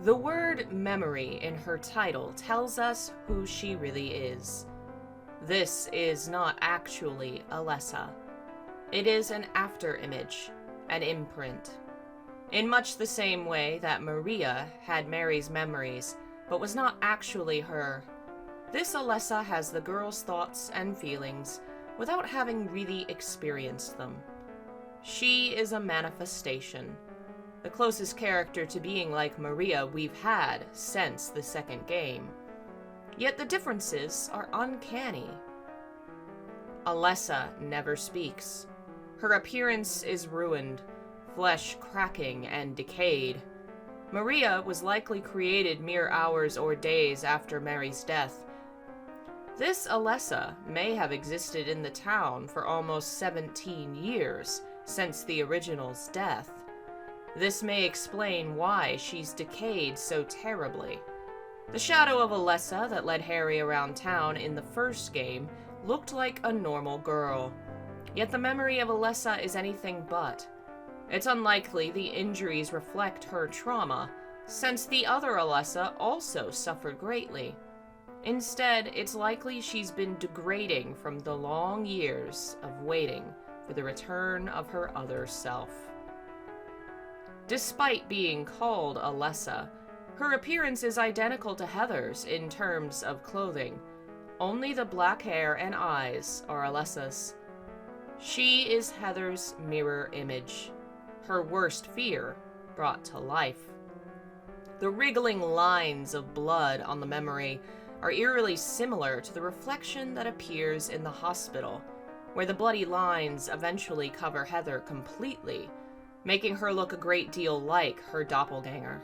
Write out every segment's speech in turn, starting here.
The word memory in her title tells us who she really is. This is not actually Alessa. It is an afterimage, an imprint. In much the same way that Maria had Mary's memories, but was not actually her, this Alessa has the girl's thoughts and feelings without having really experienced them. She is a manifestation, the closest character to being like Maria we've had since the second game. Yet the differences are uncanny. Alessa never speaks. Her appearance is ruined, flesh cracking and decayed. Maria was likely created mere hours or days after Mary's death. This Alessa may have existed in the town for almost 17 years since the original's death. This may explain why she's decayed so terribly. The shadow of Alessa that led Harry around town in the first game looked like a normal girl. Yet the memory of Alessa is anything but. It's unlikely the injuries reflect her trauma, since the other Alessa also suffered greatly. Instead, it's likely she's been degrading from the long years of waiting for the return of her other self. Despite being called Alessa, her appearance is identical to Heather's in terms of clothing. Only the black hair and eyes are Alessa's. She is Heather's mirror image, her worst fear brought to life. The wriggling lines of blood on the memory are eerily similar to the reflection that appears in the hospital, where the bloody lines eventually cover Heather completely, making her look a great deal like her doppelganger.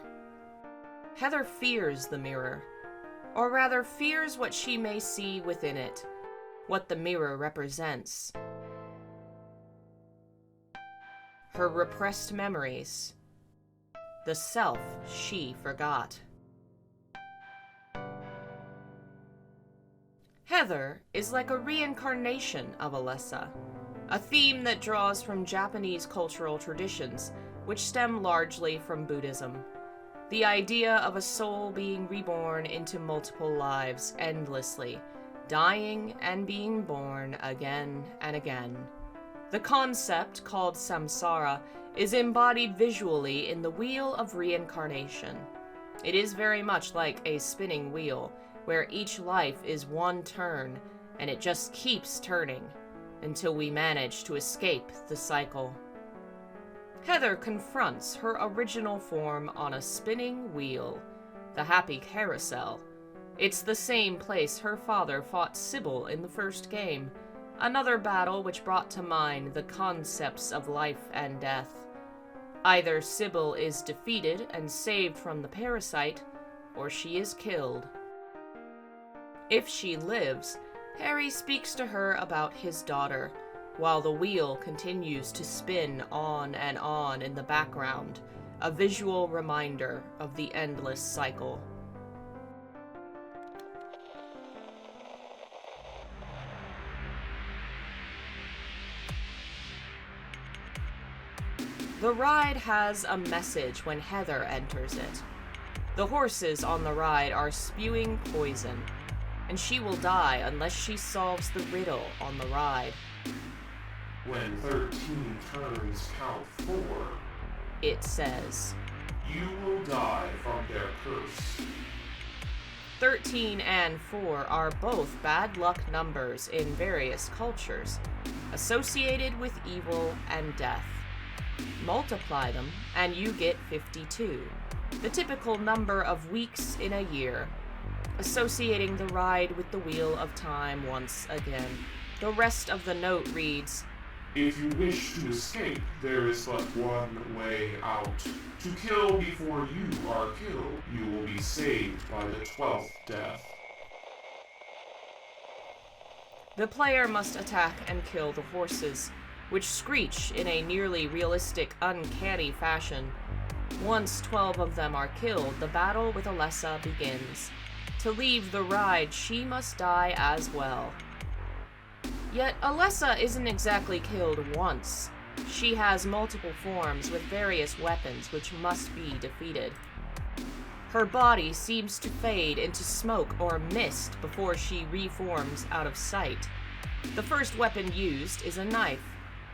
Heather fears the mirror, or rather fears what she may see within it, what the mirror represents. Her repressed memories, the self she forgot. Heather is like a reincarnation of Alessa, a theme that draws from Japanese cultural traditions, which stem largely from Buddhism. The idea of a soul being reborn into multiple lives endlessly, dying and being born again and again. The concept, called samsara, is embodied visually in the wheel of reincarnation. It is very much like a spinning wheel, where each life is one turn, and it just keeps turning, until we manage to escape the cycle. Heather confronts her original form on a spinning wheel, the happy carousel. It's the same place her father fought Sybil in the first game, another battle which brought to mind the concepts of life and death. Either Sybil is defeated and saved from the parasite, or she is killed. If she lives, Harry speaks to her about his daughter, while the wheel continues to spin on and on in the background, a visual reminder of the endless cycle. The ride has a message when Heather enters it. The horses on the ride are spewing poison, and she will die unless she solves the riddle on the ride. When 13 turns count 4, it says, you will die from their curse. 13 and 4 are both bad luck numbers in various cultures, associated with evil and death. Multiply them, and you get 52, the typical number of weeks in a year, associating the ride with the Wheel of Time once again. The rest of the note reads, if you wish to escape, there is but one way out. To kill before you are killed, you will be saved by the 12th death. The player must attack and kill the horses, which screech in a nearly realistic, uncanny fashion. Once 12 of them are killed, the battle with Alessa begins. To leave the ride, she must die as well. Yet Alessa isn't exactly killed once. She has multiple forms with various weapons which must be defeated. Her body seems to fade into smoke or mist before she reforms out of sight. The first weapon used is a knife,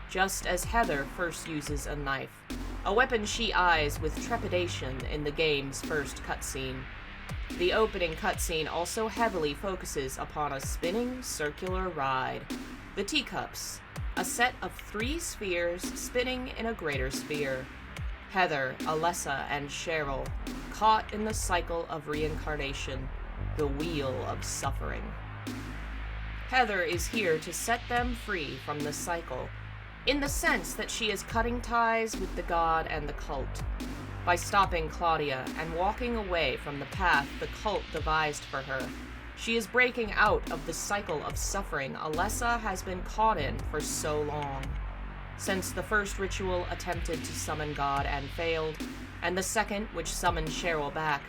just as Heather first uses a knife, a weapon she eyes with trepidation in the game's first cutscene. The opening cutscene also heavily focuses upon a spinning circular ride. The teacups, a set of 3 spheres spinning in a greater sphere. Heather, Alessa, and Cheryl, caught in the cycle of reincarnation, the wheel of suffering. Heather is here to set them free from the cycle, in the sense that she is cutting ties with the god and the cult. By stopping Claudia and walking away from the path the cult devised for her, she is breaking out of the cycle of suffering Alessa has been caught in for so long. Since the first ritual attempted to summon God and failed, and the second which summoned Cheryl back,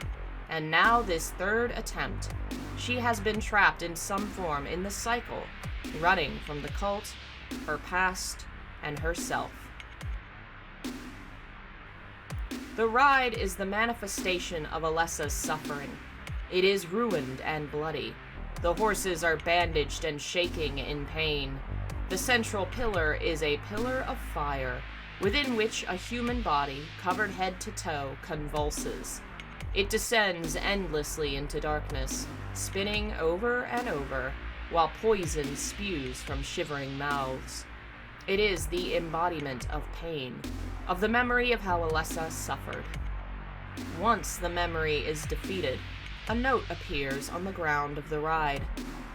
and now this third attempt, she has been trapped in some form in the cycle, running from the cult, her past, and herself. The ride is the manifestation of Alessa's suffering. It is ruined and bloody. The horses are bandaged and shaking in pain. The central pillar is a pillar of fire, within which a human body, covered head to toe, convulses. It descends endlessly into darkness, spinning over and over, while poison spews from shivering mouths. It is the embodiment of pain, of the memory of how Alessa suffered. Once the memory is defeated, a note appears on the ground of the ride.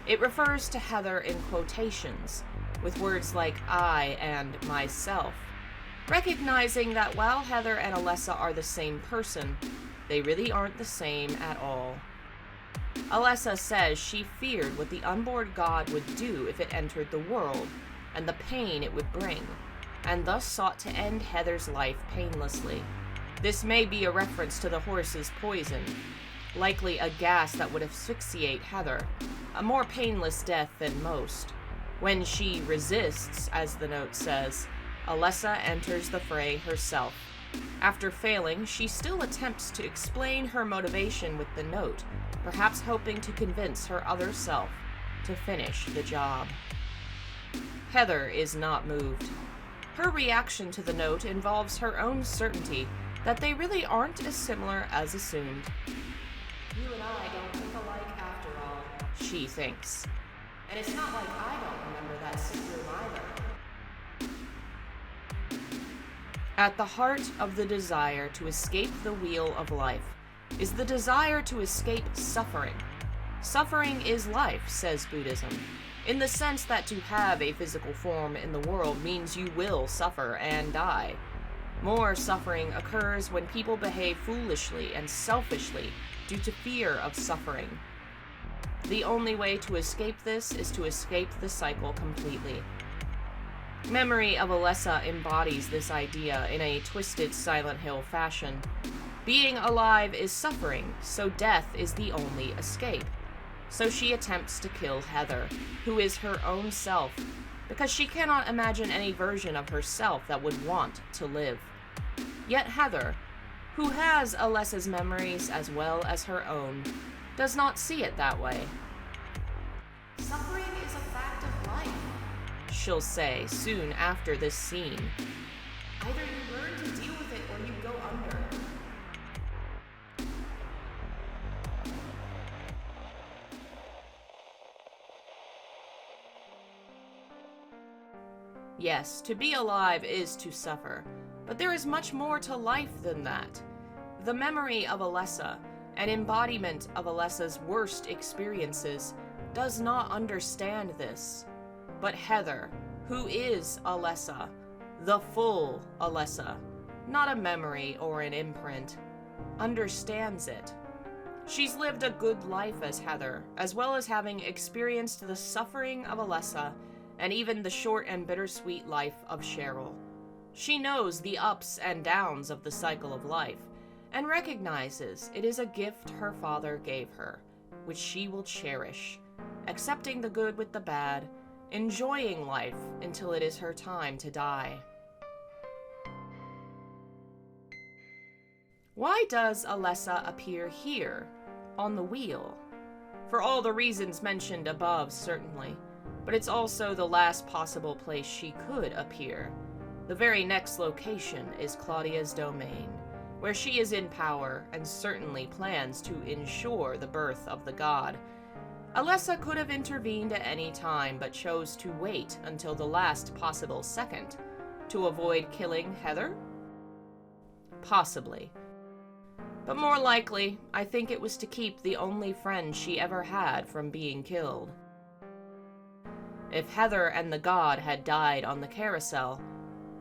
It refers to Heather in quotations, with words like I and myself, recognizing that while Heather and Alessa are the same person, they really aren't the same at all. Alessa says she feared what the unborn god would do if it entered the world, and the pain it would bring, and thus sought to end Heather's life painlessly. This may be a reference to the horse's poison, likely a gas that would asphyxiate Heather, a more painless death than most. When she resists, as the note says, Alessa enters the fray herself. After failing, she still attempts to explain her motivation with the note, perhaps hoping to convince her other self to finish the job. Heather is not moved. Her reaction to the note involves her own certainty that they really aren't as similar as assumed. You and I don't think alike after all, she thinks. And it's not like I don't remember that sick room either. At the heart of the desire to escape the wheel of life is the desire to escape suffering. Suffering is life, says Buddhism, in the sense that to have a physical form in the world means you will suffer and die. More suffering occurs when people behave foolishly and selfishly due to fear of suffering. The only way to escape this is to escape the cycle completely. Memory of Alessa embodies this idea in a twisted Silent Hill fashion. Being alive is suffering, so death is the only escape. So she attempts to kill Heather, who is her own self, because she cannot imagine any version of herself that would want to live. Yet Heather, who has Alessa's memories as well as her own, does not see it that way. Suffering is a fact of life, she'll say soon after this scene. Either you learn to deal with it or you go under. Yes, to be alive is to suffer, but there is much more to life than that. The memory of Alessa, an embodiment of Alessa's worst experiences, does not understand this. But Heather, who is Alessa, the full Alessa, not a memory or an imprint, understands it. She's lived a good life as Heather, as well as having experienced the suffering of Alessa and even the short and bittersweet life of Cheryl. She knows the ups and downs of the cycle of life, and recognizes it is a gift her father gave her, which she will cherish, accepting the good with the bad, enjoying life until it is her time to die. Why does Alessa appear here, on the wheel? For all the reasons mentioned above, certainly, but it's also the last possible place she could appear. The very next location is Claudia's domain, where she is in power and certainly plans to ensure the birth of the god. Alessa could have intervened at any time, but chose to wait until the last possible second. To avoid killing Heather? Possibly. But more likely, I think it was to keep the only friend she ever had from being killed. If Heather and the god had died on the carousel,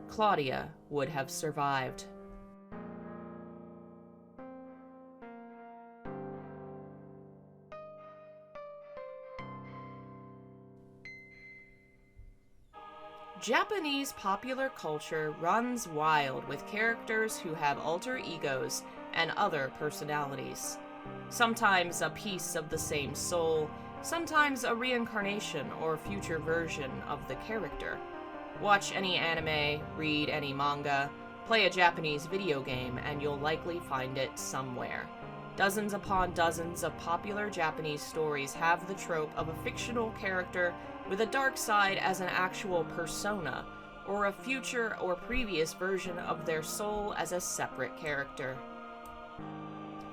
Claudia would have survived. Japanese popular culture runs wild with characters who have alter egos and other personalities. Sometimes a piece of the same soul, sometimes a reincarnation or future version of the character. Watch any anime, read any manga, play a Japanese video game, and you'll likely find it somewhere. Dozens upon dozens of popular Japanese stories have the trope of a fictional character with a dark side as an actual persona, or a future or previous version of their soul as a separate character.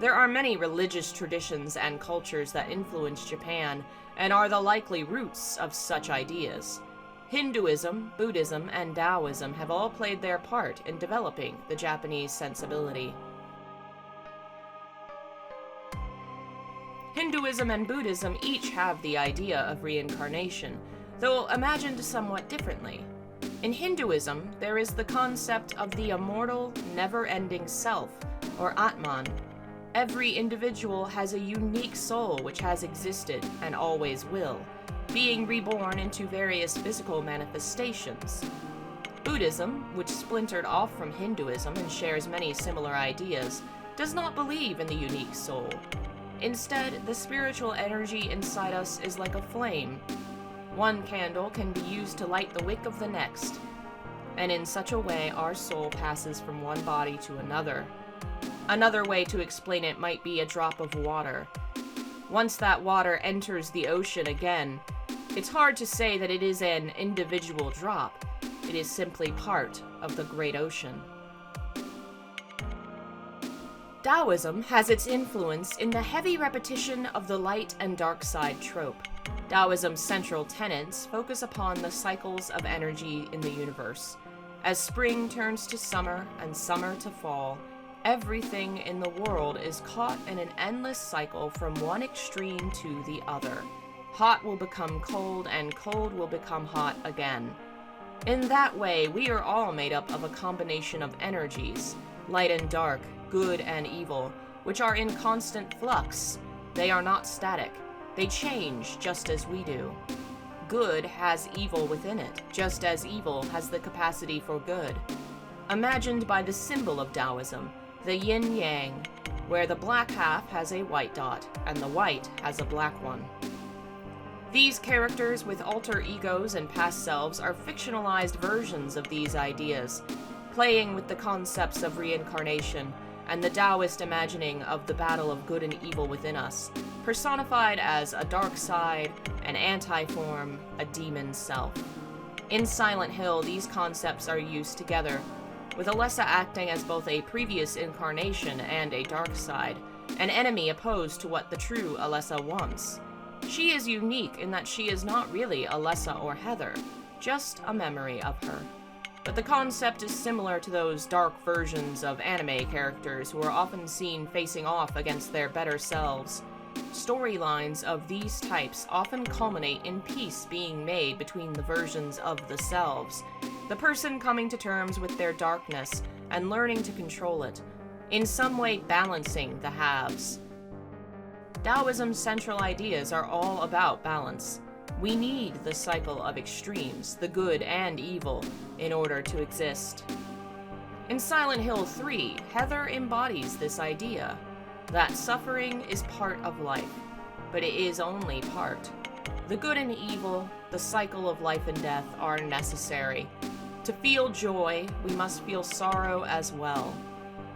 There are many religious traditions and cultures that influence Japan and are the likely roots of such ideas. Hinduism, Buddhism, and Taoism have all played their part in developing the Japanese sensibility. Hinduism and Buddhism each have the idea of reincarnation, though imagined somewhat differently. In Hinduism, there is the concept of the immortal, never-ending self, or Atman. Every individual has a unique soul which has existed and always will, being reborn into various physical manifestations. Buddhism, which splintered off from Hinduism and shares many similar ideas, does not believe in the unique soul. Instead, the spiritual energy inside us is like a flame. One candle can be used to light the wick of the next, and in such a way our soul passes from one body to another. Another way to explain it might be a drop of water. Once that water enters the ocean again, it's hard to say that it is an individual drop. It is simply part of the great ocean. Taoism has its influence in the heavy repetition of the light and dark side trope. Taoism's central tenets focus upon the cycles of energy in the universe. As spring turns to summer and summer to fall, everything in the world is caught in an endless cycle from one extreme to the other. Hot will become cold, and cold will become hot again. In that way, we are all made up of a combination of energies, light and dark, good and evil, which are in constant flux. They are not static. They change just as we do. Good has evil within it, just as evil has the capacity for good. Imagined by the symbol of Taoism, the yin-yang, where the black half has a white dot and the white has a black one. These characters with alter egos and past selves are fictionalized versions of these ideas, playing with the concepts of reincarnation and the Taoist imagining of the battle of good and evil within us, personified as a dark side, an anti-form, a demon self. In Silent Hill, these concepts are used together, with Alessa acting as both a previous incarnation and a dark side, an enemy opposed to what the true Alessa wants. She is unique in that she is not really Alessa or Heather, just a memory of her. But the concept is similar to those dark versions of anime characters who are often seen facing off against their better selves. Storylines of these types often culminate in peace being made between the versions of the selves, the person coming to terms with their darkness and learning to control it, in some way balancing the halves. Taoism's central ideas are all about balance. We need the cycle of extremes, the good and evil, in order to exist. In Silent Hill 3, Heather embodies this idea, that suffering is part of life, but it is only part. The good and evil, the cycle of life and death, are necessary. To feel joy, we must feel sorrow as well.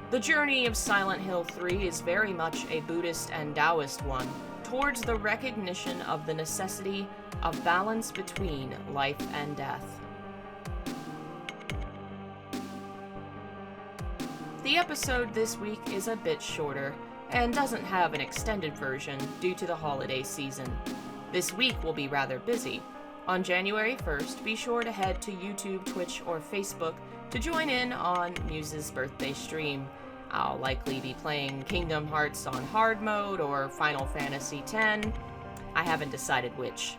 The journey of Silent Hill 3 is very much a Buddhist and Taoist one, towards the recognition of the necessity of balance between life and death. The episode this week is a bit shorter, and doesn't have an extended version due to the holiday season. This week will be rather busy. On January 1st, be sure to head to YouTube, Twitch, or Facebook to join in on Muse's birthday stream. I'll likely be playing Kingdom Hearts on hard mode or Final Fantasy X. I haven't decided which.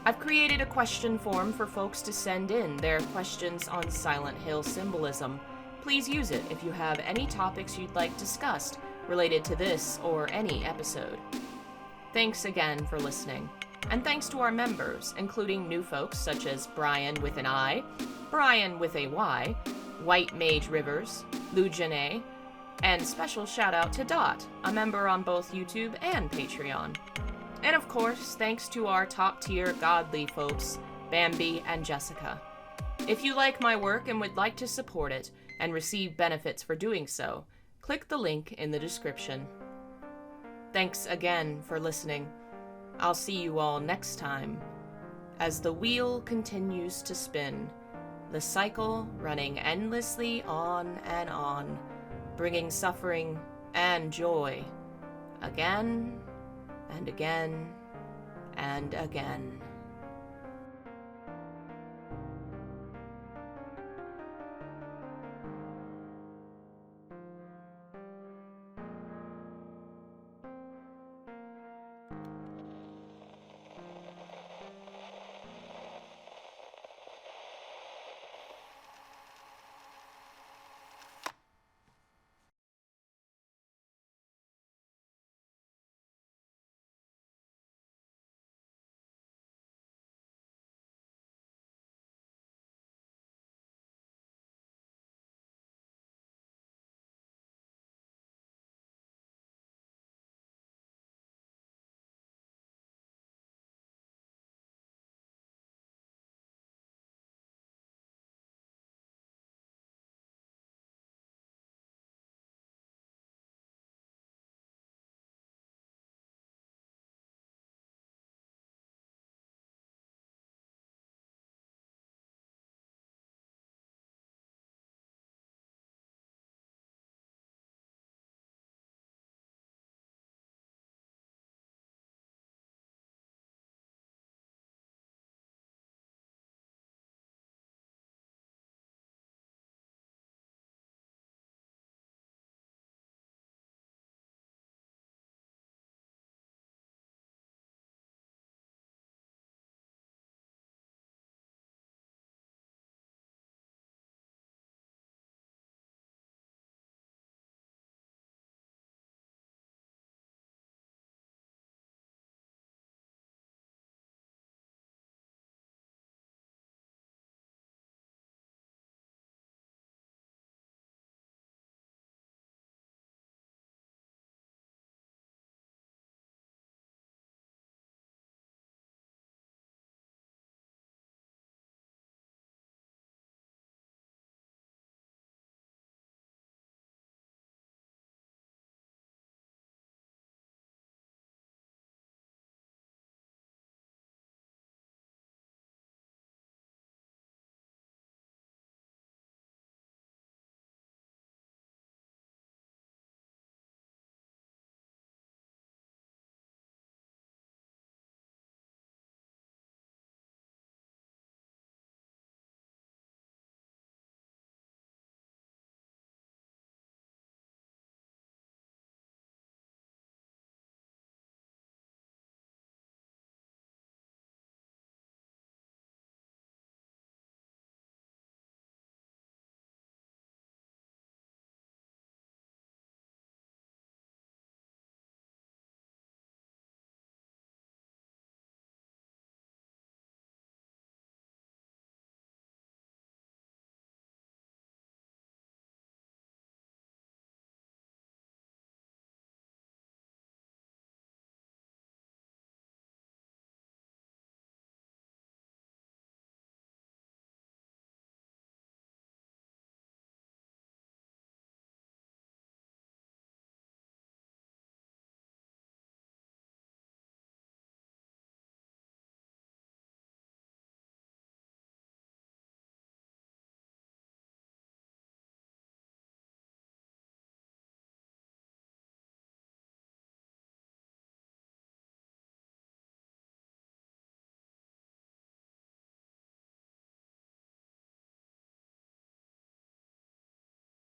I've created a question form for folks to send in their questions on Silent Hill symbolism. Please use it if you have any topics you'd like discussed related to this or any episode. Thanks again for listening. And thanks to our members, including new folks such as Brian with an I, Brian with a Y, White Mage Rivers, Lujane, and special shout out to Dot, a member on both YouTube and Patreon. And of course, thanks to our top tier godly folks, Bambi and Jessica. If you like my work and would like to support it and receive benefits for doing so, click the link in the description. Thanks again for listening. I'll see you all next time. As the wheel continues to spin, the cycle running endlessly on and on, bringing suffering and joy again and again and again.